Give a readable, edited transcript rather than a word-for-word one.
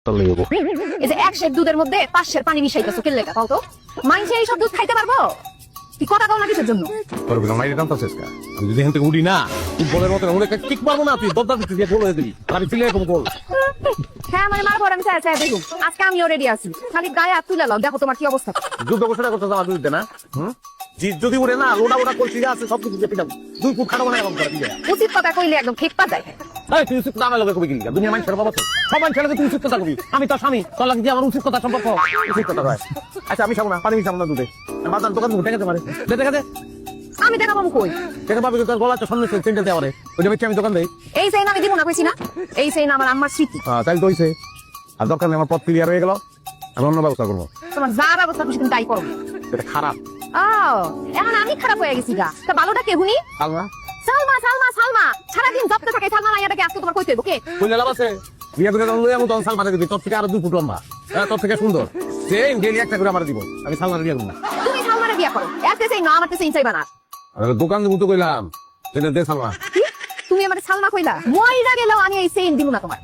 তোর লেগে এই যে 1 দুধের মধ্যে 5 পানি মিশাইতেছো কে লেখা তাও তো মাইনছে এই সব দুধ খাইতে পারবো কি কথা কও না কিসের জন্য তোর বিনা মাইরে দাম তো শেষকা আমি যদি এখান থেকে উড়ি না ফুটবলের মতো উড়ে কিক মারবো না তুই দরদার দিতে দিয়ে গোল হয়ে দিবি আমি ফিলে এরকম গোল হ্যাঁ মানে মারবো আর আমি চাই চাই দেখুন আজকে আমিও রেডি আছি খালি গায়ে হাত তুলে লাও দেখো তোমার কি অবস্থা যুদ্ধ ঘোষণা করতে আমার বিরুদ্ধে না জিত যদি উড়ে না লোডা ওটা করছি আছে সব কিছু চেপে যাবো 2 ফুট খাটো বানায় এরকম করে দিয়ে উচিত কথা কইলে একদম ঠিক পা যায় এই তুই উচিত কথা লগে কবি কি দুনিয়া মানুষের বাবা তো সব মানুষের লগে তুই উচিত কথা কবি আমি তো স্বামী তোর লাগে যে আমার উচিত কথা সম্পর্ক উচিত কথা হয় আচ্ছা আমি খাবো না পানি খাবো না দুধে বাজার দোকান থেকে দেখে মারে দেখে দে আমি দেখাবো কই দেখে পাবি তোর গলা তো সামনে সেন্টার দেওয়া রে ওই যে আমি দোকান দেই এই সেই আমি দিব না কইছি না এই সেই আমার আম্মার স্মৃতি তাই তো হইছে আর দরকার নেই আমার পথ ক্লিয়ার হয়ে গেল আমি অন্য ব্যবস্থা করবো তোমার যা ব্যবস্থা খুশি তুমি তাই করো এটা খারাপ এখন আমি খারাপ হয়ে গেছি গা তা ভালোটা কে হুনি আলমা সালমা সালমা সালমা সারাদিন জপতে থাকে সালমা মাইয়াটাকে আজকে তোমার কইতে হইব কে কই লাভ আছে বিয়ে করে তখন লইয়া তখন সালমানে দিবি তোর থেকে আরো 2 ফুট লম্বা তোর থেকে সুন্দর সেম ডেলি একটা করে আমার দিব আমি সালমানে বিয়ে করব না তুমি সালমারে বিয়া করো এতে সেই না আমার তো সেই চাইবা না আর দোকান দিব তো কইলাম সেটা দে সালমা তুমি আমার সালমা কইলা মইরা গেলেও আমি এই সেইন দিব না তোমার